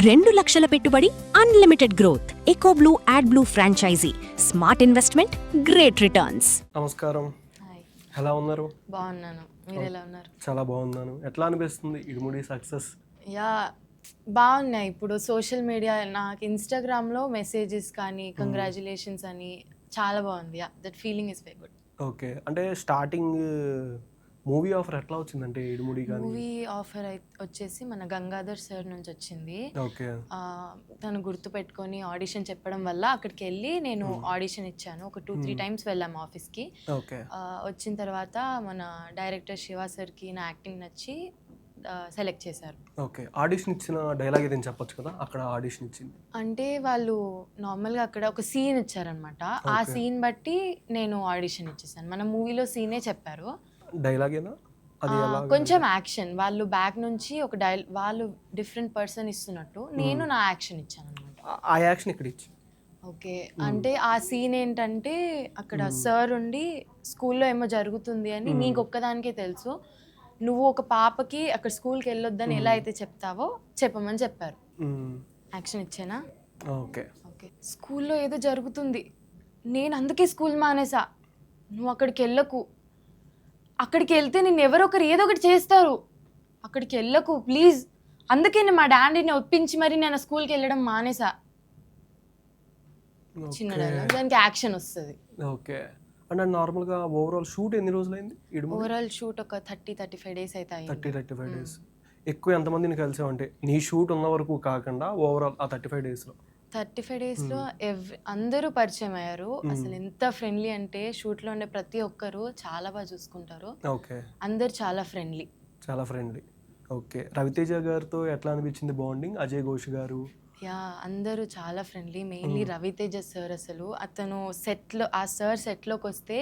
2,00,000 పెట్టుబడి, unlimited growth. Ecoblue AdBlue franchisee. Smart investment, great returns. నమస్కారం. Hi, ఎలా ఉన్నారు? బాగున్నాను. మీరు ఎలా ఉన్నారు? చాలా బాగున్నాను. ఎట్లా అనిపిస్తుంది ఇడుముడి సక్సెస్? యా, బాగున్నాయి. ఇప్పుడు సోషల్ మీడియా నాకు ఇన్స్టాగ్రామ్లో మెసేజెస్ కానీ కంగ్రాచులేషన్స్ అని చాలా బాగుంది. Yeah, that feeling is very good. Okay, అంటే స్టార్టింగ్ మూవీ ఆఫర్ ఎట్లా వచ్చిందంటే ఇడుముడి కానీ? మూవీ ఆఫర్ వచ్చేసి మన గంగాధర్ సార్ నుంచి వచ్చింది. ఓకే, తను గుర్తు పెట్టుకొని ఆడిషన్ చెప్పడం వల్ల అక్కడికి వెళ్ళి నేను ఆడిషన్ ఇచ్చాను. ఒక 2-3 టైమ్స్ వెళ్ళాము ఆఫీస్కి. ఓకే, వచ్చిన తర్వాత మన డైరెక్టర్ శివ సార్కి నా యాక్టింగ్ నచ్చి సెలెక్ట్ చేశారు. ఓకే. ఆడిషన్ ఇచ్చిన డైలాగ్ ఏదైనా చెప్పొచ్చు కదా, అక్కడ ఆడిషన్ ఇచ్చింది అంటే వాళ్ళు నార్మల్గా అక్కడ ఒక సీన్ ఇచ్చారనమాట. ఆ సీన్ బట్టి నేను ఆడిషన్ ఇచ్చేసాను. మన మూవీలో సీనే చెప్పారు. డైలాగ్ ఏనా అది? ఎలా కొంచెం యాక్షన్, వాళ్ళు బ్యాక్ నుంచి ఒక వాళ్ళు డిఫరెంట్ పర్సన్ ఇస్తున్నట్టు నేను నా యాక్షన్ ఇచ్చాను అనమాట. ఆ యాక్షన్ ఇక్కడ ఇచ్చి? ఓకే, అంటే ఆ సీన్ ఏంటంటే అక్కడ సార్ ఉండి స్కూల్లో ఏమో జరుగుతుంది అని నీకు ఒక్కదానికే తెలుసు, నువ్వు ఒక పాపకి అక్కడ స్కూల్కి వెళ్ళొద్దని ఎలా అయితే చెప్తావో చెప్పమని చెప్పారు. యాక్షన్ ఇచ్చానా? Okay, okay. స్కూల్లో ఏదో జరుగుతుంది, నేను అందుకే స్కూల్ మానేసా, నువ్వు అక్కడికి వెళ్ళకు, అక్కడికి వెళ్తే నేను ఎవరో ఒకరు ఏదో ఒకటి చేస్తారు, అక్కడికి వెళ్ళకు ప్లీజ్, అందుకే నేను మా డాడీని ఒప్పించి మరి నేను స్కూల్కి వెళ్ళడం మానేసా. చిన్న డైలాగ్, దానికి యాక్షన్ వస్తుంది. ఓకే. అంటే నార్మల్గా ఓవరాల్ షూట్ ఎన్ని రోజులైంది? ఓవరాల్ షూట్ ఒక 30-35 డేస్ అయితే 30-35 డేస్. ఎక్కువ ఎంతమందిని కలిసావు అంటే నీ షూట్ ఉన్న వరకు కాకుండా ఓవరాల్ ఆ 35 డేస్లో? 35 డేస్లో అందరూ పరిచయం అయ్యారు. అసలు ఎంత ఫ్రెండ్లీ అంటే షూట్లో ఉండే ప్రతి ఒక్కరు చాలా బాగా చూసుకుంటారు. ఓకే, అందరు చాలా ఫ్రెండ్లీ. చాలా ఫ్రెండ్లీ. ఓకే. రవితేజ గారితో ఎట్లా అనిపించింది బాండింగ్? అజయ్ ఘోష్ గారు? యా, అందరూ చాలా ఫ్రెండ్లీ. మెయిన్లీ రవితేజ సార్, అసలు అతను సెట్లో, ఆ సార్ సెట్లోకి వస్తే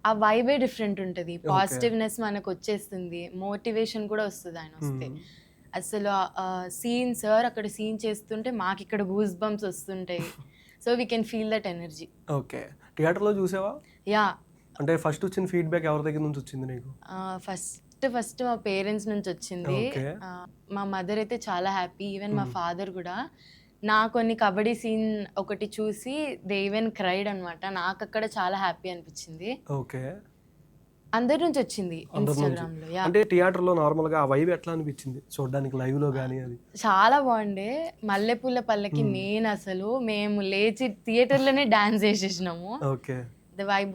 ఆ వైబే డిఫరెంట్ ఉంటుంది. పాజిటివ్నెస్ మనకు వచ్చేస్తుంది, మోటివేషన్ కూడా వస్తుంది ఆయన వస్తే. అసలు సీన్ సార్ అక్కడ సీన్ చేస్తుంటే మాకు ఇక్కడ గూస్ బంప్స్ వస్తుంటాయి. So we can feel that energy. Okay. థియేటర్లో చూసావా? యా. అంటే ఫస్ట్ వచ్చిన ఫీడ్బ్యాక్ ఎవరి దగ్గర నుంచి వచ్చింది నీకు? ఫస్ట్ మా పేరెంట్స్ నుంచి వచ్చింది. మా మదర్ అయితే చాలా హ్యాపీ, ఈవెన్ మా ఫాదర్ కూడా. నా కొన్ని కబడ్డీ సీన్ ఒకటి చూసి దే ఈవెన్ క్రైడ్ అనమాట. నాకు అక్కడ చాలా హ్యాపీ అనిపించింది. ఓకే. అందరి నుంచి వచ్చింది ఇన్స్టాగ్రామ్ లో. అంటే థియేటర్లో నార్మల్గా ఆ వైబ్ ఎట్లా అనిపించింది చూడడానికి లైవ్ లో కానీ? అది చాలా బాగుండే. మల్లెపూల పల్లకి మెయిన్, అసలు మేము లేచి థియేటర్లోనే డాన్స్ చేసేసినాము. Okay. The vibe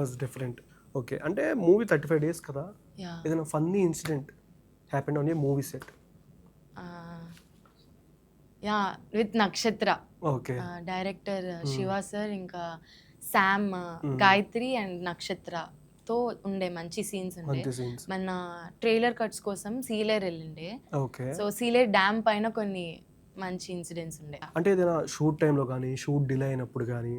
was different. Okay. అంటే మూవీ 35 డేస్ కదా, ఏదైనా funny incident happened on a movie set? Yeah, with Nakshatra. Okay. Director Shiva sir, ఇంకా శామ్, గాయత్రి అండ్ నక్షత్రతో ఉండే మంచి సీన్స్ ఉండే. మన ట్రైలర్ కట్స్ కోసం సీలేర్ వెళ్ళిండే. ఓకే. సో సీలేర్ డ్యామ్ పైన కొన్ని మంచి ఇన్సిడెంట్స్ ఉండే. అంటే ఏదైనా షూట్ టైంలో కానీ, షూట్ డిలే అయినప్పుడు కానీ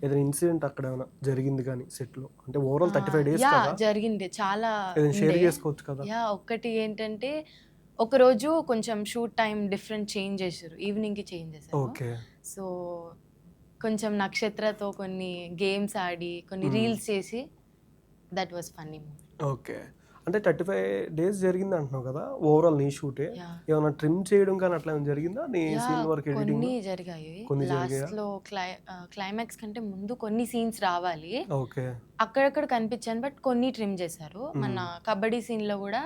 ఏదైనా ఇన్సిడెంట్ అక్కడ ఏమైనా జరిగింది కానీ సెట్లో? అంటే ఓవరాల్ 35 డేస్ కదా జరిగింది చాలా. షేర్ చేసుకోవచ్చు కదా? యా, ఒకటి ఏంటంటే ఒక రోజు కొంచెం షూట్ టైం డిఫరెంట్ చేంజ్ చేశారు, ఈవినింగ్కి చేంజ్ చేశారు. ఓకే. సో కొంచెం నక్షత్రతో కొన్ని గేమ్స్ ఆడి కొన్ని రీల్స్ చేసి that was funny movie. Okay. అంటే 35 డేస్ జరిగింది అంటున్నావు కదా, ఓవరాల్ నీ షూటే ఏమైనా ట్రిమ్ చేయడం కానీ అట్లా ఏమైనా జరిగిందా? నీ సీన్ వరకు ఎడిటింగ్ కొన్ని జరిగాయి. లాస్ట్ లో క్లైమాక్స్ కంటే ముందు కొన్ని సీన్స్ రావాలి. ఓకే. అక్కడక్కడ కనిపించాను, బట్ కొన్ని ట్రిమ్ చేశారు. మన కబడ్డీ సీన్ లో కూడా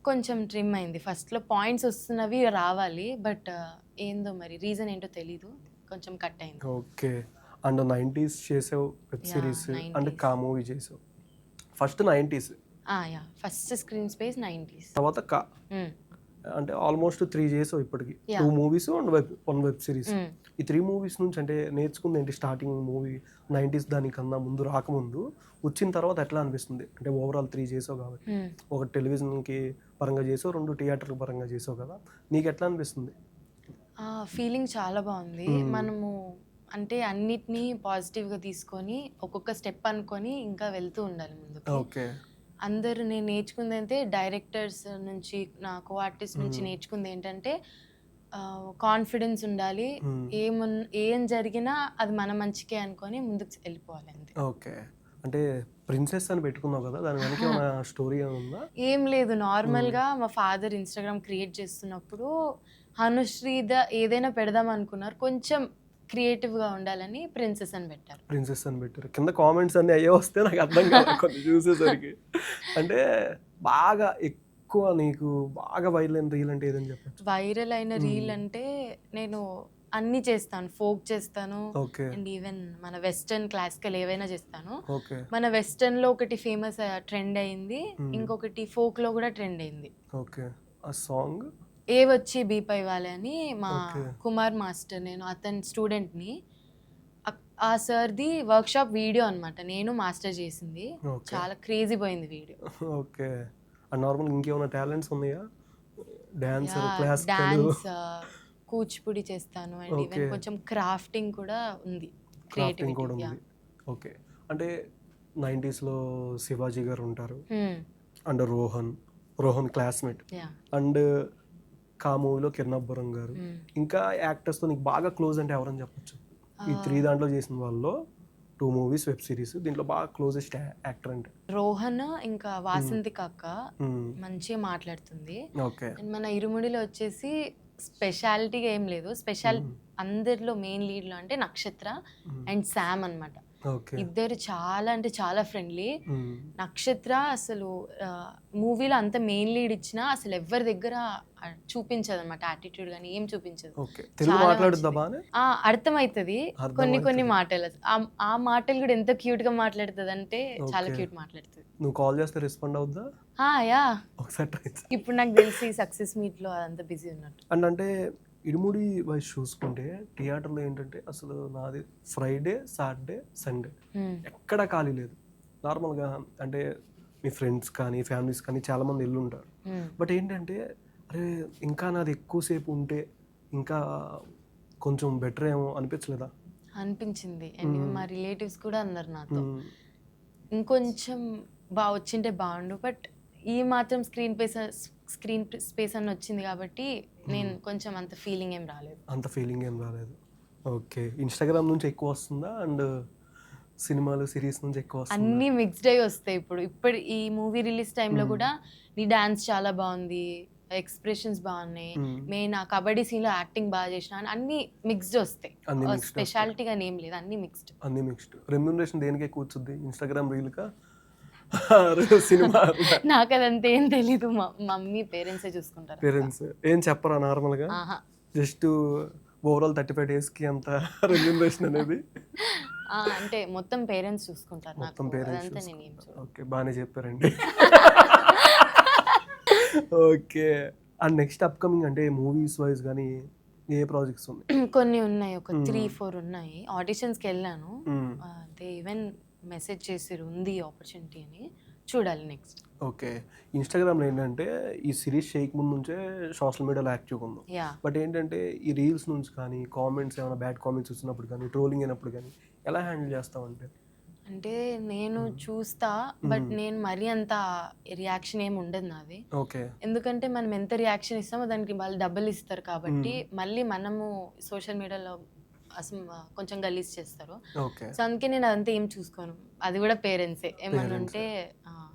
కొంచెం ట్రిమ్ అయింది. ఫస్ట్ లో పాయింట్స్ వస్తున్నవి రావాలి, బట్ ఏందో మరి రీజన్ ఏంటో తెలీదు, కొంచెం కట్ అయింది. ఓకే. అండ్ 90s చేసావు వెబ్ సిరీస్, అండ్ కా మూవీ చేసావు. First 90s, first screen space 90s, తర్వాత కా, అంటే ఆల్మోస్ట్ 3 చేసావు ఇప్పటికి. 2 మూవీస్ అండ్ 1 వెబ్ సిరీస్. ఈ 3 మూవీస్ నుంచి అంటే నేర్చుకుంది ఏంటి? స్టార్టింగ్ మూవీ 90s దానికన్నా ముందు రాకముందు వచ్చిన తర్వాత ఎట్లా అనిపిస్తుంది? అంటే ఓవరాల్ 3 చేసావు కాబట్టి, ఒక టెలివిజన్కి పరంగా చేసావు, 2 థియేటర్ పరంగా చేసావు కదా, నీకు ఎట్లా అనిపిస్తుంది? ఫీలింగ్ చాలా బాగుంది. మనము అంటే అన్నిటినీ పాజిటివ్గా తీసుకొని ఒక్కొక్క స్టెప్ అనుకొని ఇంకా వెళ్తూ ఉండాలి ముందుకు. ఓకే. అందరూ నేను నేర్చుకుంది అయితే డైరెక్టర్స్ నుంచి, నా కో ఆర్టిస్ట్ నుంచి నేర్చుకుంది ఏంటంటే కాన్ఫిడెన్స్ ఉండాలి, ఏం జరిగినా అది మన మంచికే అనుకొని ముందుకు వెళ్ళిపోవాలి అంతే. ఓకే. అంటే ప్రిన్సెస్ అని పెట్టుకున్నావు కదా, దాని వెనక ఏమైనా స్టోరీ ఉందా? ఏం లేదు, నార్మల్గా మా ఫాదర్ ఇన్స్టాగ్రామ్ క్రియేట్ చేస్తున్నప్పుడు హనుశ్రీద ఏదైనా పెడదాం అనుకున్నారు, కొంచెం క్రియేటివ్గా ఉండాలని ప్రిన్సెస్ అని పెట్టారు. ప్రిన్సెస్ అని పెట్టారు. కింద కామెంట్స్ అన్నీ అయ్యే వస్తే నాకు అర్థం కాదు కొన్ని చూసేసరికి. అంటే బాగా ఎక్కువ నీకు బాగా వైరల్ అయిన రీల్ అంటే ఏదని చెప్పచ్చు? వైరల్ అయిన రీల్ అంటే నేను అన్ని చేస్తాను, ఫోక్ చేస్తాను ఓకే. అండ్ ఈవెన్ మన వెస్టర్న్ క్లాసికల్ ఏవైనా చేస్తాను. ఓకే. మన వెస్టర్న్ లో ఒకటి ఫేమస్ ట్రెండ్ అయింది, ఇంకొకటి ఫోక్ లో కూడా ట్రెండ్ అయింది. ఓకే. ఆ సాంగ్ ఏ వచ్చి బీపై వాళ్ళే అని మా ఓకే. కుమార్ మాస్టర్, నేను అతని స్టూడెంట్ని. ఆ సార్ది వర్క్షాప్ వీడియో అనమాట, నేను మాస్టర్ చేసింది. ఓకే. చాలా క్రేజీ పోయింది వీడియో. ఓకే. అండ్ నార్మల్ ఇంకేమైనా టాలెంట్స్ ఉన్నాయా? Dancer, classical? డాన్స్, కూచిపూడి చేస్తాను అండ్ ఈవెన్ ఓకే. కొంచెం క్రాఫ్టింగ్ కూడా ఉంది, క్రాఫ్టింగ్ కూడా క్రియేటివిటీ. ఉంది. ఓకే. అంటే 90స్లో శివాజీ గారు ఉంటారు, అండ్ రోహన్ క్లాస్మేట్, అండ్ కా మూవీలో కిరణబ్బరం గారు. ఇంకా యాక్టర్స్తో నీకు బాగా క్లోజ్ అంటే ఎవరని చెప్పొచ్చు? ఈ 3 దాంట్లో చేసిన వాళ్ళలో 2 మూవీస్, వెబ్ సిరీస్, దీంట్లో బాగా క్లోజెస్ట్ యాక్టర్ అంటే? రోహన్ ఇంకా వాసంతి కాక మంచిగా మాట్లాడుతుంది. ఓకే. అండ్ మన ఇరుముడిలో వచ్చేసి స్పెషాలిటీగా ఏం లేదు, స్పెషల్ అందరిలో మెయిన్ లీడ్లో అంటే నక్షత్ర అండ్ శామ్ అన్నమాట. ఓకే. ఇద్దరు చాలా అంటే చాలా ఫ్రెండ్లీ. నక్షత్ర అసలు మూవీలో అంత మెయిన్ లీడ్ ఇచ్చినా అసలు ఎవరి దగ్గర చూపించదు అనమాట, యాటిట్యూడ్ కానీ ఏం చూపించదు. ఓకే. తెలుగు మాట్లాడుద్దా బానే? అర్థమవుతుంది కొన్ని మాటలు. ఆ మాటలు కూడా ఎంత క్యూట్ గా మాట్లాడుతుంది అంటే చాలా క్యూట్ మాట్లాడుతుంది. నువ్వు కాల్ చేస్తే రెస్పాండ్ అవుద్దా? యా, ఒకసారి ట్రై. ఇప్పుడు నాకు తెలిసి సక్సెస్ మీట్ లో అదంతా బిజీ ఉన్నట్టు. అండ్ అంటే ఇరుముడి వైస్ చూసుకుంటే థియేటర్లో ఏంటంటే అసలు నాది ఫ్రైడే, సాటర్డే, సండే ఎక్కడా ఖాళీ లేదు. నార్మల్గా అంటే మీ ఫ్రెండ్స్ కానీ ఫ్యామిలీస్ కానీ చాలామంది వెళ్ళి ఉంటారు. బట్ ఏంటంటే అరే ఇంకా నాది ఎక్కువసేపు ఉంటే ఇంకా కొంచెం బెటర్ ఏమో అనిపించలేదా? అనిపించింది. అండ్ మా రిలేటివ్స్ కూడా అన్నారు నాతో, ఇంకొంచెం బాగా వచ్చింటే బాగుండు, బట్ ఈ మాత్రం స్క్రీన్ స్పేస్ అని వచ్చింది కాబట్టి నేను కొంచెం అంత ఫీలింగ్ ఏం రాలేదు. ఓకే. ఇన్స్టాగ్రామ్ నుంచి ఎక్కువ వస్తుందా అండ్ సినిమాలు సిరీస్ నుంచి ఎక్కువ వస్తుందా? అన్నీ మిక్స్డ్ అయ్యి వస్తాయి. ఇప్పుడు ఈ మూవీ రిలీజ్ టైంలో కూడా నీ డాన్స్ చాలా బాగుంది, ఎక్స్ప్రెషన్స్ బాగున్నాయి, మెయిన్ ఆ కబడ్డీ సీన్లో యాక్టింగ్ బాగా చేసిన, అన్ని మిక్స్డ్ వస్తాయి. స్పెషాలిటీగా ఏం లేదు, అన్ని మిక్స్డ్. రెమ్యూనరేషన్ దేనికి ఎక్కువ వచ్చింది? ఇన్స్టాగ్రామ్ రీల్కా, సినిమా? నాకు అదంతా ఏం తెలీదు, మమ్మీ పేరెంట్సే చూసుకుంటారు. పేరెంట్స్ ఏం చెప్పరా నార్మల్గా? జస్ట్ ఓవరాల్ 35 daysకి అంత రెమ్యూనరేషన్ అనేది? అంటే మొత్తం పేరెంట్స్ చూసుకుంటారు. మొత్తం పేరెంట్స్. నేను ఏం చూడను. ఓకే, బాగానే చెప్పారండి. ఓకే. అండ్ నెక్స్ట్ అప్కమింగ్ అంటే మూవీస్ వైజ్ కానీ ఏ ప్రాజెక్ట్స్ ఉన్నాయి? కొన్ని ఉన్నాయి, ఒక 3-4 ఉన్నాయి. ఆడిషన్స్కి వెళ్ళాను, దే ఈవెన్ మెసేజ్ చేసిరు ఉంది ఆపర్చునిటీ అని, చూడాలి నెక్స్ట్. ఓకే. ఇన్స్టాగ్రామ్లో ఏంటంటే ఈ సిరీస్ చేయక ముందు నుంచే సోషల్ మీడియాలో యాక్టివ్గా ఉందాం. బట్ ఏంటంటే ఈ రీల్స్ నుంచి కానీ కామెంట్స్, ఏమైనా బ్యాడ్ కామెంట్స్ వచ్చినప్పుడు కానీ, ట్రోలింగ్ అయినప్పుడు కానీ ఎలా హ్యాండిల్ చేస్తామంటే? అంటే నేను చూస్తా, బట్ నేను మరీ అంత రియాక్షన్ ఏమి ఉండదు నాది. ఓకే. ఎందుకంటే మనం ఎంత రియాక్షన్ ఇస్తామో దానికి వాళ్ళు డబ్బులు ఇస్తారు కాబట్టి, మళ్ళీ మనము సోషల్ మీడియాలో కొంచెం గలీజ్ చేస్తారు. సో అందుకే నేను అదంతా ఏం చూసుకోను. అది కూడా పేరెంట్సే ఏమన్నా ఉంటే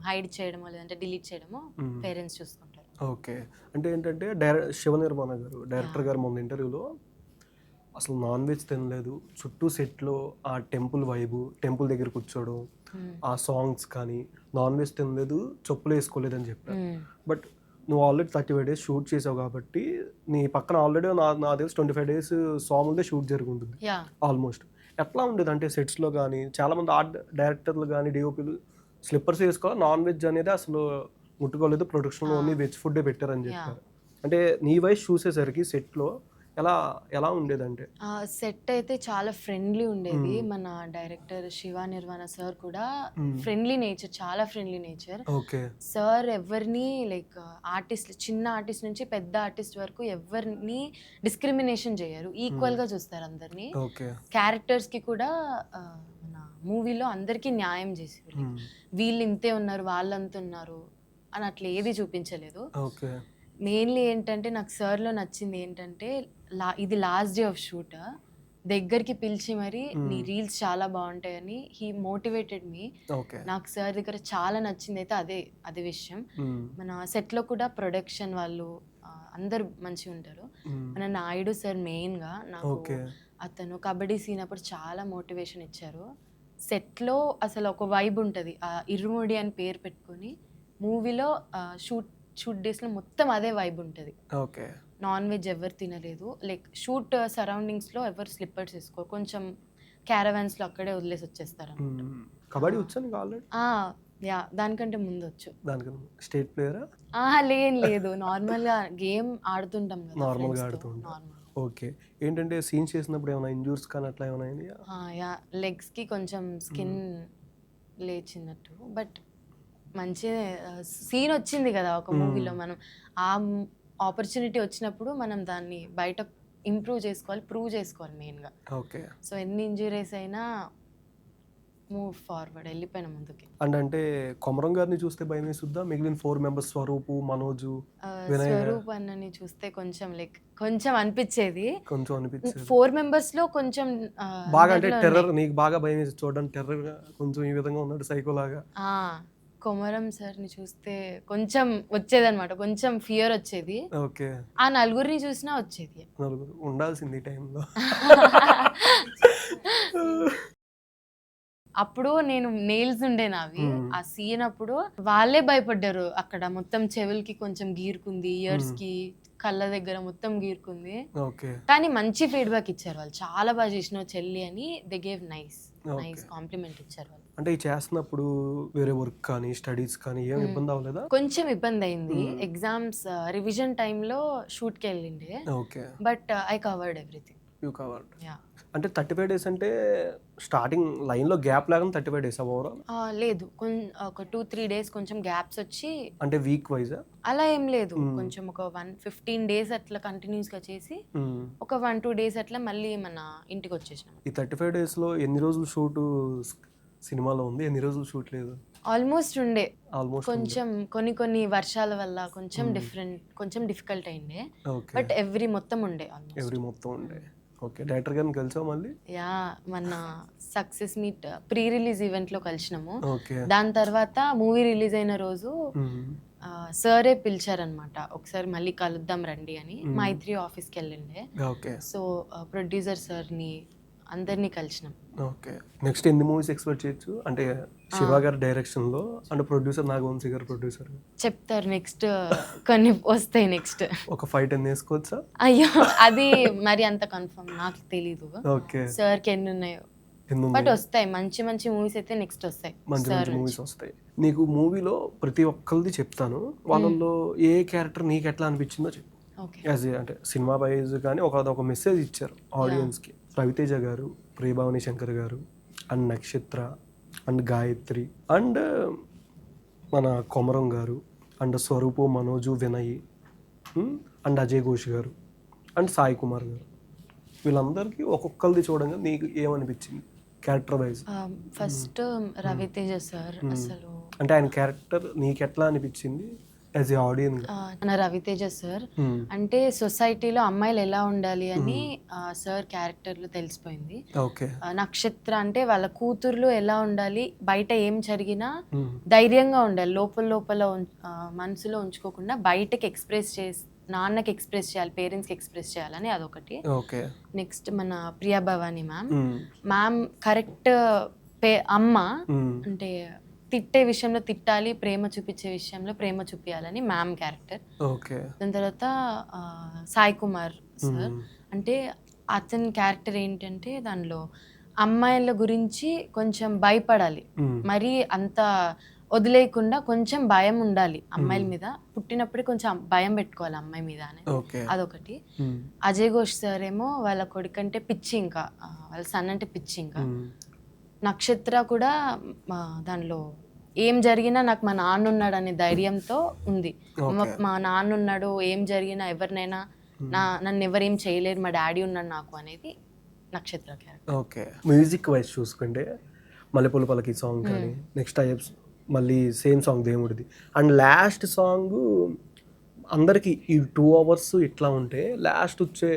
హైడ్ చేయడమో లేదంటే డిలీట్ చేయడమో పేరెంట్స్ చూసుకుంటారు. ఓకే. అంటే ఏంటంటే శివ నిర్మాణ గారు, డైరెక్టర్ గారు, మొన్న ఇంటర్వ్యూలో అసలు నాన్ వెజ్ తినలేదు, చుట్టూ సెట్లో ఆ టెంపుల్ వైబు, టెంపుల్ దగ్గర కూర్చోవడం, ఆ సాంగ్స్ కానీ, నాన్ వెజ్ తినలేదు, చెప్పులు వేసుకోలేదని చెప్పారు. బట్ నువ్వు ఆల్రెడీ 35 days షూట్ చేసావు కాబట్టి నీ పక్కన ఆల్రెడీ నా తెలిసి 25 days సాములదే షూట్ జరిగి ఉంటుంది ఆల్మోస్ట్. ఎట్లా ఉండేది అంటే సెట్స్లో కానీ? చాలామంది ఆర్ట్ డైరెక్టర్లు కానీ డిఓపీలు స్లిప్పర్స్ వేసుకోవాలి, నాన్ వెజ్ అనేది అసలు ముట్టుకోలేదు, ప్రొడక్షన్లో ఓన్లీ వెజ్ ఫుడ్డే పెట్టారని చెప్పారు. అంటే నీ వైస్ చూసేసరికి సెట్లో ఎలా ఉండేదంటే? సెట్ అయితే చాలా ఫ్రెండ్లీ ఉండేది. మన డైరెక్టర్ శివ నిర్వాణ సార్ కూడా ఫ్రెండ్లీ నేచర్, చాలా ఫ్రెండ్లీ నేచర్. సార్ ఎవరిని లైక్ ఆర్టిస్ట్, చిన్న ఆర్టిస్ట్ నుంచి పెద్ద ఆర్టిస్ట్ వరకు ఎవరిని డిస్క్రిమినేషన్ చేయరు, ఈక్వల్ గా చూస్తారు అందరినీ. క్యారెక్టర్స్ కి కూడా మన మూవీలో అందరికీ న్యాయం చేసేవారు. వీళ్ళు ఇంతే ఉన్నారు, వాళ్ళంతా ఉన్నారు అని అట్లా ఏది చూపించలేదు. మెయిన్లీ ఏంటంటే నాకు సార్లో నచ్చింది ఏంటంటే, ఇది లాస్ట్ డే ఆఫ్ షూట్, దగ్గరికి పిలిచి మరి నీ రీల్స్ చాలా బాగుంటాయని హీ మోటివేటెడ్ మీ. నాకు సార్ దగ్గర చాలా నచ్చింది అయితే అదే విషయం. మన సెట్లో కూడా ప్రొడక్షన్ వాళ్ళు అందరు మంచిగా ఉంటారు. మన నాయుడు సార్ మెయిన్గా నాకు ఓకే. అతను కబడ్డీ సీన్ అప్పుడు చాలా మోటివేషన్ ఇచ్చారు. సెట్లో అసలు ఒక వైబ్ ఉంటుంది. ఇరుముడి అని పేరు పెట్టుకొని మూవీలో షూట్ డేస్లో మొత్తం అదే వైబ్ ఉంటుంది. ఓకే. నాన్ వెజ్ ఎవరు తినలేదు, లైక్ షూట్ సరౌండింగ్స్లో ఎవరు స్లిప్పర్స్ వేసుకోరు, కొంచెం క్యారవాన్స్లో అక్కడే వదిలేసి వచ్చేస్తారు. కబడ్డీ వచ్చా నీకు ఆల్రెడీ? యా, దానికంటే ముందు వచ్చు. దానికన్నా స్టేట్ ప్లేయరా? లేదు, నార్మల్గా గేమ్ ఆడుతుంటాం కదా, నార్మల్గా friends తో. ఆడుతుంటా. Normal. ఓకే. ఏంటంటే సీన్స్ చేసినప్పుడు ఏమైనా ఇంజూర్స్ కానీ అట్లా ఏమైనా అయినాయా? యా, లెగ్స్కి కొంచెం స్కిన్ లేచినట్టు, బట్ మంచి సీన్ వచ్చింది కదా ఒక మూవీలో. మనం ఆ ఆపర్చునిటీ వచ్చినప్పుడు మనం దాన్ని బయట ఇంప్రూవ్ చేసుకోవాలి, ప్రూవ్ చేసుకోవాలి మెయిన్గా. ఓకే. సో ఎన్ని ఇంజురీస్ అయినా మూవ్ ఫార్వర్డ్, వెళ్ళిపోయిన ముందుకి. అంటే కొమరం గారిని చూస్తే భయం వేసుద్దా? మిగిలిన 4 మెంబర్స్ స్వరూపు, మనోజు, వినయ్ స్వరూప్ అన్నని చూస్తే కొంచెం అనిపించేది. కొంచెం అనిపించేది. 4 members లో కొంచెం బాగా అంటే టెర్రర్, నీకు బాగా భయం వేసి చూడడానికి టెర్రర్ గా కొంచెం ఈ విధంగా ఉన్నాడు, సైకో లాగా. కొమరం సార్ని చూస్తే కొంచెం వచ్చేదన్నమాట, కొంచెం ఫియర్ వచ్చేది. ఓకే. ఆ నలుగురిని చూసినా వచ్చేది. నలుగురు ఉండాల్సింది ఈ టైంలో. అప్పుడు నేను నెయిల్స్ ఉండే నావి, ఆ సీన్ అప్పుడు వాళ్ళే భయపడ్డారు. అక్కడ మొత్తం చెవులకి కొంచెం గీరుకుంది, ఇయర్స్ కి కళ్ళ దగ్గర మొత్తం గీరుకుంది. కానీ మంచి ఫీడ్బ్యాక్ ఇచ్చారు వాళ్ళు, చాలా బాగా చేసినావు చెల్లి అని. దే గేవ్ నైస్ కాంప్లిమెంట్ ఇచ్చారు వాళ్ళు. అంటే ఈ చేస్తున్నప్పుడు వేరే వర్క్ కానీ స్టడీస్ కానీ ఏం ఇబ్బంది అవ్వలేదా? కొంచెం ఇబ్బంది అయింది. ఎగ్జామ్స్ రివిజన్ టైంలో షూట్కి వెళ్ళిండే, but I covered everything. You covered. అంటే 35 days అంటే స్టార్టింగ్ లైన్లో గ్యాప్ లాగా 35 days ఓవరాల్? లేదు, ఒక 2-3 days కొంచెం గ్యాప్స్ వచ్చి. అంటే వీక్ వైజ్ అలా ఏం లేదు, కొంచెం ఒక 15 days అట్లా కంటిన్యూస్గా చేసి ఒక 1-2 days అట్లా మళ్ళీ మన ఇంటికి వచ్చేసినాం. ఈ 35 daysలో ఎన్ని రోజులు షూట్ సినిమాలో ఉంది, ఎన్ని రోజులు షూట్ లేదు? ఆల్మోస్ట్ ఉండే. కొంచెం కొన్ని వర్షాల వల్ల కొంచెం డిఫికల్ట్ అయిండే, బట్ ఎవ్రీ మొత్తం ఉండే. ఓకే. డైరెక్టర్ గారిని కలిసావు మళ్ళీ? యా, మన success meet pre release event లో కలిసినాము. దాని తర్వాత మూవీ రిలీజ్ అయిన రోజు సరే పిలిచారనమాట, ఒకసారి మళ్ళీ కలుద్దాం రండి అని. మైత్రి ఆఫీస్కి వెళ్ళిండే. సో ప్రొడ్యూసర్ సార్ని అందరినీ కలిసినాం. ఓకే. నెక్స్ట్ ఎన్ని మూవీస్ ఎక్స్పెక్ట్ చేయొచ్చు? అంటే శివ గారి డైరెక్షన్ లో, అంటే ప్రొడ్యూసర్ నాగవంశీ గారు ప్రొడ్యూసర్ చెప్తారు. నెక్స్ట్ కొన్ని వస్తాయి. నెక్స్ట్ ఒక ఫైట్ అని వేసుకోవచ్చా? అయ్యో, అది మరి అంత కన్ఫర్మ్ నాకు తెలీదు. ఓకే. సార్కి ఎన్ని ఉన్నాయో, బట్ వస్తాయి. మంచి మూవీస్ అయితే నెక్స్ట్ వస్తాయి. మంచి మూవీస్ వస్తాయి. నీకు మూవీలో ప్రతి ఒక్కరిది చెప్తాను, వాళ్ళలో ఏ క్యారెక్టర్ నీకు ఎట్లా అనిపించిందో చెప్పు. యాజ్ అంటే సినిమా వైజ్ కానీ ఒక మెసేజ్ ఇచ్చారు ఆడియన్స్కి. రవితేజ గారు, ప్రియభావని శంకర్ గారు, అండ్ నక్షత్ర, అండ్ గాయత్రి, అండ్ మన కొమరం గారు, అండ్ స్వరూపు, మనోజు, వినయ్, అండ్ అజయ్ ఘోష్ గారు, అండ్ సాయి కుమార్ గారు, వీళ్ళందరికీ ఒక్కొక్కరిది చూడంగా నీకు ఏమనిపించింది character wise? First Ravi Teja sir, అసలు అంటే ఆయన క్యారెక్టర్ నీకు ఎట్లా అనిపించింది as a audience? Ravi Teja sir అంటే సొసైటీలో అమ్మాయిలు ఎలా ఉండాలి అని సార్ క్యారెక్టర్లో తెలిసిపోయింది. నక్షత్ర అంటే వాళ్ళ కూతుర్లు ఎలా ఉండాలి, బయట ఏం జరిగినా ధైర్యంగా ఉండాలి, లోపల మనసులో ఉంచుకోకుండా బయటకి నాన్నకి ఎక్స్ప్రెస్ చేయాలి, పేరెంట్స్కి ఎక్స్ప్రెస్ చేయాలని అదొకటి. నెక్స్ట్ మన ప్రియా భవాని మ్యామ్ కరెక్ట్ అమ్మ, అంటే తిట్టే విషయంలో తిట్టాలి, ప్రేమ చూపించే విషయంలో ప్రేమ చూపించాలని మ్యామ్ క్యారెక్టర్. దాని తర్వాత సాయి కుమార్ సార్ అంటే అతని క్యారెక్టర్ ఏంటంటే దానిలో అమ్మాయిల గురించి కొంచెం భయపడాలి, మరి అంత వదిలేయకుండా కొంచెం భయం ఉండాలి అమ్మాయిల మీద, పుట్టినప్పుడే కొంచెం భయం పెట్టుకోవాలి అమ్మాయి మీద అని, అదొకటి. అజయ్ ఘోష్ సార్ ఏమో వాళ్ళ కొడుకంటే పిచ్చి, ఇంకా వాళ్ళ సన్ అంటే పిచ్చి. ఇంకా నక్షత్ర కూడా దానిలో ఏం జరిగినా నాకు మా నాన్న ఉన్నాడు అనే ధైర్యంతో ఉంది. మా నాన్న ఉన్నాడు, ఏం జరిగినా ఎవరినైనా నన్ను ఎవరేం చేయలేరు, మా డాడీ ఉన్నాడు నాకు అనేది నక్షత్ర క్యారెక్టర్. ఓకే. మ్యూజిక్ వైజ్ చూసుకుంటే మల్లెపూల పలకి సాంగ్ కానీ, నెక్స్ట్ టైప్స్ మళ్ళీ సేమ్ సాంగ్ దేవుడిది, అండ్ లాస్ట్ సాంగ్ అందరికి ఈ 2 hours ఇట్లా ఉంటే లాస్ట్ వచ్చే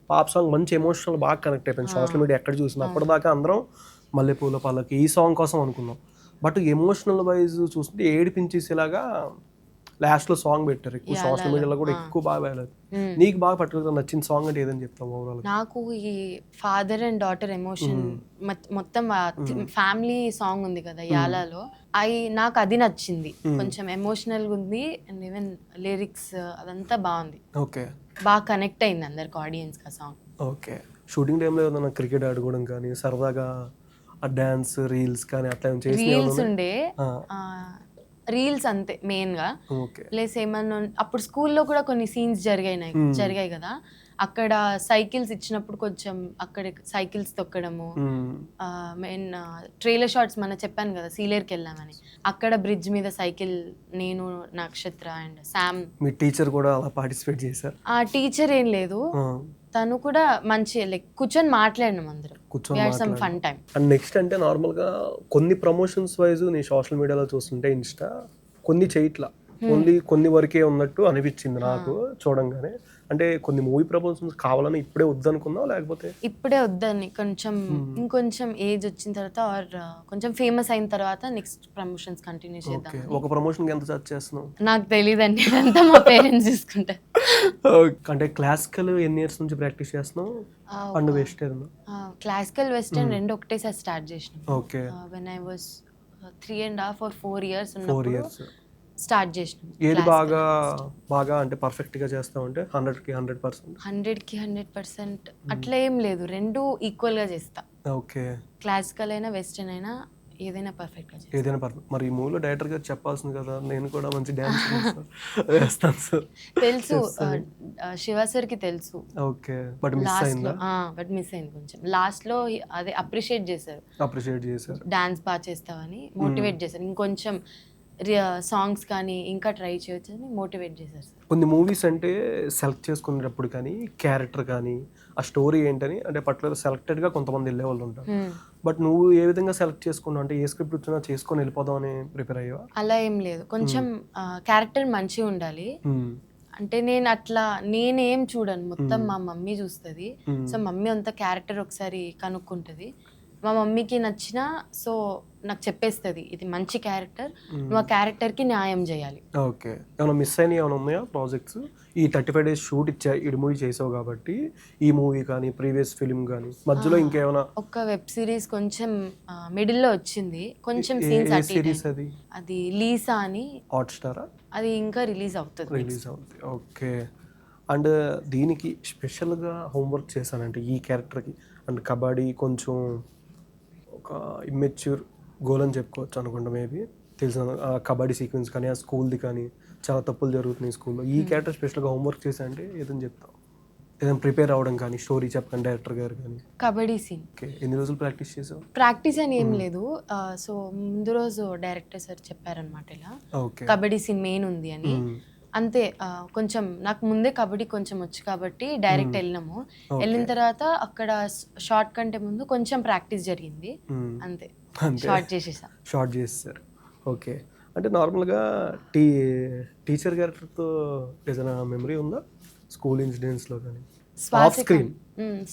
పాప్ సాంగ్ మంచి ఎమోషనల్ బాగా కనెక్ట్ అయిపోయింది. సోషల్ మీడియా ఎక్కడ చూసినా అప్పటిదాకా అందరం మల్లెపూల పలకి ఈ సాంగ్ కోసం అనుకున్నాం, బట్ ఎమోషనల్ వైజ్ చూస్తుంటే ఏడిపించేసేలాగా లాస్ట్ లో సాంగ్ పెట్టారు ఎక్కువ సోషల్ యాలాలో. మీడియాలో కూడా ఎక్కువ బాగా వెళ్ళదు. నీకు బాగా పర్టికులర్ నచ్చిన సాంగ్ అంటే ఏదని చెప్తావు ఓవరాల్? నాకు ఈ ఫాదర్ అండ్ డాటర్ ఎమోషన్ మొత్తం ఫ్యామిలీ సాంగ్ ఉంది కదా యాలాలో, నాకు అది నచ్చింది. కొంచెం ఎమోషనల్ గా ఉంది అండ్ ఈవెన్ లిరిక్స్ అదంతా బాగుంది. ఓకే, బాగా కనెక్ట్ అయింది అందరికి ఆడియన్స్ కా సాంగ్. ఓకే. షూటింగ్ టైంలో ఏదైనా క్రికెట్ ఆడుకోవడం కానీ సరదాగా ఆ డాన్స్ రీల్స్ కానీ అట్లా ఏమైనా చేసి రీల్స్ ఉండే, రీల్స్ అంతే మెయిన్ గా. ఓకే, ప్లస్ ఏమన్నా అప్పుడు స్కూల్లో కూడా కొన్ని సీన్స్ జరిగాయి కదా, అక్కడ సైకిల్స్ ఇచ్చినప్పుడు కొంచెం అక్కడ సైకిల్స్ తొక్కడము, మెయిన్ ట్రైలర్ షాట్స్ మన చెప్పాను కదా సీలేర్కి వెళ్ళామని, అక్కడ బ్రిడ్జ్ మీద సైకిల్ నేను నక్షత్ర అండ్ శామ్. మీ టీచర్ కూడా అలా పార్టిసిపేట్ చేశారు? ఆ టీచర్ ఏం లేదు, తను కూడా మంచి లైక్ కూర్చొని మాట్లాడినాం అందరం, some fun time. And next అంటే నార్మల్గా కొన్ని ప్రమోషన్స్ వైజ్ నీ సోషల్ మీడియాలో చూస్తుంటే ఇన్స్టా కొన్ని చేయట్లా, ఓన్లీ కొన్ని వరకే ఉన్నట్టు అనిపించింది నాకు చూడంగానే. అంటే కొన్ని మూవీ ప్రమోషన్స్ కావాలని ఇప్పుడే వద్దనుకున్నావు లేకపోతే? ఇప్పుడే వద్దని, కొంచెం ఇంకొంచెం ఏజ్ వచ్చిన తర్వాత ఆర్ కొంచెం ఫేమస్ అయిన తర్వాత నెక్స్ట్ ప్రమోషన్స్ కంటిన్యూ చేద్దాం. ఒక ప్రమోషన్ ఎంత చార్జ్ చేస్తున్నావు? నాకు తెలియదండి, అదంతా మా పేరెంట్స్ చూసుకుంటారు. అంటే క్లాసికల్ ఎన్ని ఇయర్స్ నుంచి ప్రాక్టీస్ చేస్తున్నావు అండ్ వెస్టర్న్? క్లాసికల్ వెస్టర్న్ రెండు ఒకటేసారి స్టార్ట్ చేసినాం. Okay, when I was 3.5 or 4 years 4 ఉన్నప్పుడు years స్టార్ట్ చేసినాం. ఏది బాగా అంటే పర్ఫెక్ట్ గా చేస్తావు అంటే 100కి 100%? 100కి 100% అట్లా ఏం లేదు, రెండు ఈక్వల్ గా చేస్తా. ఓకే, క్లాసికల్ అయినా వెస్టర్న్ అయినా ఏదైనా పర్ఫెక్ట్ గా చేస్తా. ఏదైనా పర్ఫెక్ట్. మరి ఈ మూవీలో డైరెక్టర్ గారు చెప్పాల్సింది కదా, నేను కూడా మంచి డాన్స్ వేస్తాను సార్. తెలుసు, శివ సార్ కి తెలుసు. ఓకే, బట్ మిస్ అయిందా? బట్ మిస్ అయింది కొంచెం. లాస్ట్ లో అదే అప్రిషియేట్ చేశారు, డాన్స్ బాగా చేస్తావని మోటివేట్ చేశారు, ఇంకొంచెం సాంగ్స్ కానీ ఇంకా ట్రై చేయొచ్చు అని మోటివేట్ చేశారు సార్. కొన్ని మూవీస్ అంటే సెలెక్ట్ చేసుకునేటప్పుడు కానీ క్యారెక్టర్ కానీ ఆ స్టోరీ ఏంటని అంటే పర్టికులర్ సెలెక్టెడ్గా కొంతమంది వెళ్ళే వాళ్ళు ఉంటారు. బట్ నువ్వు ఏ విధంగా సెలెక్ట్ చేసుకున్నావు? అంటే ఏ స్క్రిప్ట్ వచ్చినా చేసుకొని వెళ్ళిపోదాం అని ప్రిపేర్ అయ్యావా? అలా ఏం లేదు, కొంచెం క్యారెక్టర్ మంచిగా ఉండాలి. అంటే నేనేం చూడను, మొత్తం మా మమ్మీ చూస్తుంది. సో మమ్మీ అంత క్యారెక్టర్ ఒకసారి కనుక్కుంటుంది, మా మమ్మీకి నచ్చిన సో నాకు చెప్పేస్తుంది ఇది మంచి క్యారెక్టర్, నువ్వు ఆ క్యారెక్టర్కి న్యాయం చేయాలి. ఓకే, ఏమైనా మిస్ అయినా ఏమైనా ఉన్నాయా ప్రాజెక్ట్స్? ఈ 35 days షూట్ ఈ మూవీ చేసావు కాబట్టి ఈ మూవీ కానీ ప్రీవియస్ ఫిల్మ్ కానీ మధ్యలో ఇంకేమైనా? ఒక వెబ్ సిరీస్ కొంచెం మిడిల్లో వచ్చింది, కొంచెం సీన్స్ అది లీసా అని. హాట్‌స్టారా? అది ఇంకా రిలీజ్ అవుతుంది. ఓకే. అండ్ దీనికి స్పెషల్గా హోంవర్క్ చేశానంటే ఈ క్యారెక్టర్కి అండ్ కబడ్డీ కొంచెం ఒక ఇమ్మెచ్యూర్ గోల్ అని చెప్పుకోవచ్చు అనుకుంటా. మేబీ తెలిసిన కబడ్డీ సీక్వెన్స్ కానీ ఆ స్కూల్ది కానీ చాలా తప్పులు జరుగుతున్నాయి స్కూల్లో. ఈ క్యారెక్టర్ స్పెషల్గా హోంవర్క్ చేశా అంటే ఏదని చెప్తావు? ఏదైనా ప్రిపేర్ అవ్వడం కానీ స్టోరీ చెప్పండి డైరెక్టర్ గారు కానీ. కబడ్డీ సీన్. ఓకే, ఎన్ని రోజులు ప్రాక్టీస్ చేసావు? ప్రాక్టీస్ అని ఏం లేదు, సో ముందు రోజు డైరెక్టర్ సార్ చెప్పారనమాట ఇలా కబడ్డీ సీన్ మెయిన్ ఉంది అని. అంతే, కొంచెం నాకు ముందే కబడ్డీ కొంచెం వచ్చు కాబట్టి డైరెక్ట్ వెళ్ళినాము. వెళ్ళిన తర్వాత అక్కడ షార్ట్ కంటే ముందు కొంచెం ప్రాక్టీస్ జరిగింది, అంతే షార్ట్ చేసేసారు. ఓకే, అంటే నార్మల్గా టీచర్ క్యారెక్టర్తో ఏదైనా మెమరీ ఉందా స్కూల్ ఇన్సిడెంట్స్లో కానీ?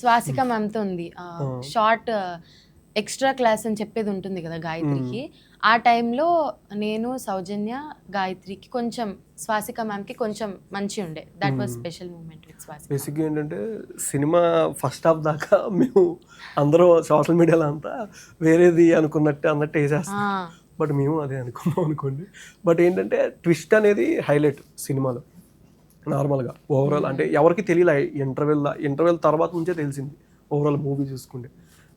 స్వాసిక మ్యామ్తో ఉంది. షార్ట్ ఎక్స్ట్రా క్లాస్ అని చెప్పేది ఉంటుంది కదా గాయత్రికి, ఆ టైంలో నేను సౌజన్య గాయత్రికి కొంచెం స్వాసిక మ్యామ్కి కొంచెం మంచి ఉండే. That was special moment with Swasika. బేసిక్గా ఏంటంటే సినిమా ఫస్ట్ హాఫ్ దాకా మేము అందరూ సోషల్ మీడియాలో అంతా వేరేది అన్నట్టు వేసేస్తాం, బట్ మేము అదే అనుకున్నాం అనుకోండి. బట్ ఏంటంటే ట్విస్ట్ అనేది హైలైట్ సినిమాలో నార్మల్గా ఓవరాల్. అంటే ఎవరికి తెలియలే, ఇంటర్వెల్ తర్వాత నుంచే తెలిసింది ఓవరాల్ మూవీ చూసుకుంటే.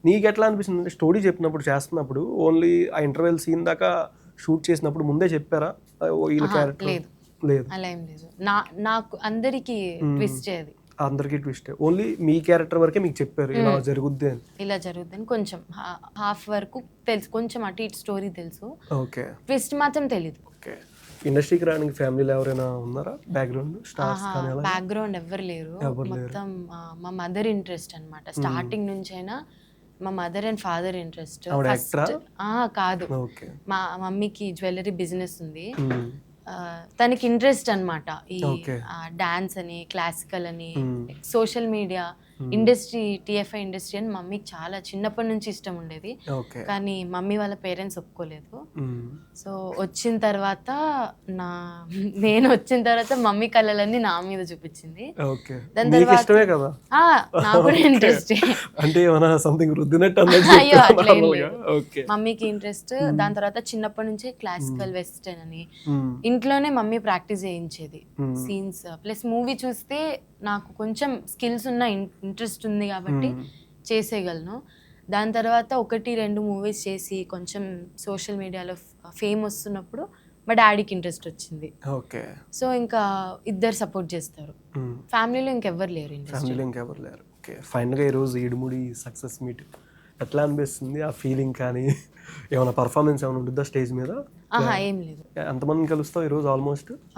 నీకు ఎట్లా అనిపిస్తుంది అంటే స్టోరీ చెప్పినప్పుడు చేస్తున్నప్పుడు ఓన్లీ ఆ ఇంటర్వెల్ సీన్ దాకా షూట్ చేసినప్పుడు ముందే చెప్పారా వీళ్ళ క్యారెక్టర్? లేదు, అలా ఏం లేదు. నాకు అందరికీ ట్విస్ట్ ఓన్లీ మీ క్యారెక్టర్ వరకే మీకు చెప్పారు ఇలా జరుగుద్ది అని కొంచెం హాఫ్ వరకు తెలుసు, కొంచెం అటు ఇటు స్టోరీ తెలుసు. ఓకే, ట్విస్ట్ మాత్రం తెలియదు. ఓకే, ఇండస్ట్రీకి రావడానికి ఫ్యామిలీలో ఎవరైనా ఉన్నారా బ్యాక్గ్రౌండ్ స్టార్స్? బ్యాక్గ్రౌండ్ ఎవరు లేరు, మొత్తం మా మదర్ ఇంట్రెస్ట్ అన్నమాట. స్టార్టింగ్ నుంచి అయినా మా మదర్ అండ్ ఫాదర్ ఇంట్రెస్ట్. కాదు, మా మమ్మీకి జ్యువెలరీ బిజినెస్ ఉంది, తనకి ఇంట్రెస్ట్ అన్నమాట ఈ డాన్స్ అని, క్లాసికల్ అని, social media industry TFI industry అని మమ్మీకి చాలా చిన్నప్పటి నుంచి ఇష్టం ఉండేది. ఓకే. కానీ మమ్మీ వాళ్ళ పేరెంట్స్ ఒప్పుకోలేదు. సో వచ్చిన తర్వాత నేను వచ్చిన తర్వాత మమ్మీ కళలన్నీ నా మీద చూపించింది. ఓకే. దాని నీకు తర్వాత ఇష్టమే కదా? నాకు కూడా ఇంట్రెస్ట్. అంటే ఏమైనా సంథింగ్ రుద్దినట్టు అయ్యో అట్లా ఏం లేదు. ఓకే. మమ్మీకి ఇంట్రెస్ట్. దాని తర్వాత చిన్నప్పటి నుంచే క్లాసికల్ వెస్టర్న్ అని ఇంట్లోనే మమ్మీ ప్రాక్టీస్ చేయించేది సీన్స్. ప్లస్ మూవీ చూస్తే నాకు కొంచెం స్కిల్స్ ఉన్న ఇంట్రెస్ట్ ఉంది కాబట్టి చేసేయగలను. దాని తర్వాత 1-2 మూవీస్ చేసి కొంచెం సోషల్ మీడియాలో ఫేమ్ వస్తున్నప్పుడు మా డాడీకి ఇంట్రెస్ట్ వచ్చింది. ఓకే. సో ఇంకా ఇద్దరు సపోర్ట్ చేస్తారు. ఫ్యామిలీలో ఇంకెవ్వరు లేరు ఇంట్రెస్ట్. ఫ్యామిలీలో ఇంకెవరు లేరు. ఓకే. ఫైనల్గా ఈరోజు ఇడుముడి సక్సెస్ మీట్ ఎట్లా అనిపిస్తుంది? ఆ ఫీలింగ్ కానీ ఏమైనా పర్ఫార్మెన్స్ ఏమైనా ఉంటుందా స్టేజ్ మీద? ఏం లేదు. ఎంతమందిని కలుస్తావు ఈరోజు?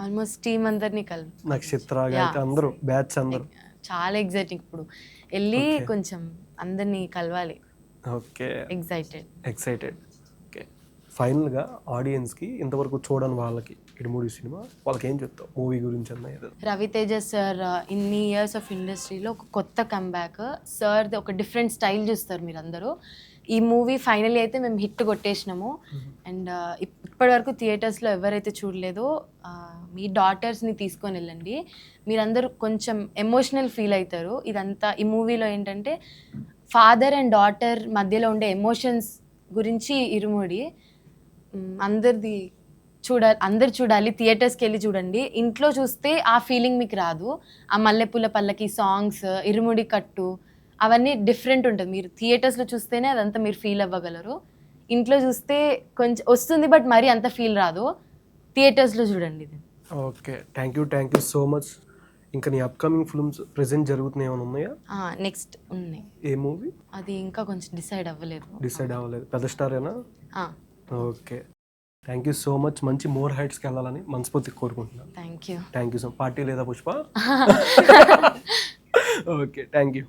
ఆల్మోస్ట్ టీమ్ అందరినీ నక్షత్ర అందరూ బ్యాచ్ అందరూ చాలా ఎగ్జైటింగ్. ఇప్పుడు వెళ్ళి కొంచెం అందరినీ కలవాలి. ఓకే. ఎక్సైటెడ్. ఓకే. ఫైనల్గా ఆడియన్స్కి ఇంతవరకు చూడని వాళ్ళకి ఇడుముడి సినిమా వాళ్ళకి ఏం చెప్తావు మూవీ గురించి అన్న? రవితేజ సార్ ఇన్ని ఇయర్స్ ఆఫ్ ఇండస్ట్రీలో ఒక కొత్త కంబ్యాక్. సార్ది ఒక డిఫరెంట్ స్టైల్ చూస్తారు మీరు అందరూ. ఈ మూవీ ఫైనలీ అయితే మేము హిట్ కొట్టేసినాము. అండ్ ఇప్పటి వరకు థియేటర్స్లో ఎవరైతే చూడలేదో మీ డాటర్స్ని తీసుకొని వెళ్ళండి. మీరందరూ కొంచెం ఎమోషనల్ ఫీల్ అవుతారు. ఇదంతా ఈ మూవీలో ఏంటంటే ఫాదర్ అండ్ డాటర్ మధ్యలో ఉండే ఎమోషన్స్ గురించి ఇరుముడి. అందరు చూడాలి, థియేటర్స్కి వెళ్ళి చూడండి. ఇంట్లో చూస్తే ఆ ఫీలింగ్ మీకు రాదు. ఆ మల్లెపూల పల్లకి సాంగ్స్, ఇరుముడి కట్టు అవన్నీ డిఫరెంట్ ఉంటుంది. మీరు థియేటర్స్లో చూస్తేనే అదంతా మీరు ఫీల్ అవ్వగలరు. ఇంట్లో చూస్తే కొంచెం వస్తుంది బట్ మరీ అంత ఫీల్ రాదు. థియేటర్స్లో చూడండి ఇది. Okay. Thank you so much. ఇంకా నీ అప్కమింగ్ ఫిల్మ్స్ ప్రెజెంట్ జరుగుతున్నాయి ఏమైనా ఉన్నాయా? నెక్స్ట్ ఉన్నాయి. ఏ మూవీ? అది ఇంకా కొంచెం డిసైడ్ అవ్వలేదు. పెద్ద స్టారేనా? Okay. Thank you so much. మంచి మోర్ హైట్స్కి వెళ్ళాలని మనస్ఫూర్తిగా కోరుకుంటున్నాను. థ్యాంక్ యూ సో పార్టీ లేదా పుష్ప? ఓకే. Thank you.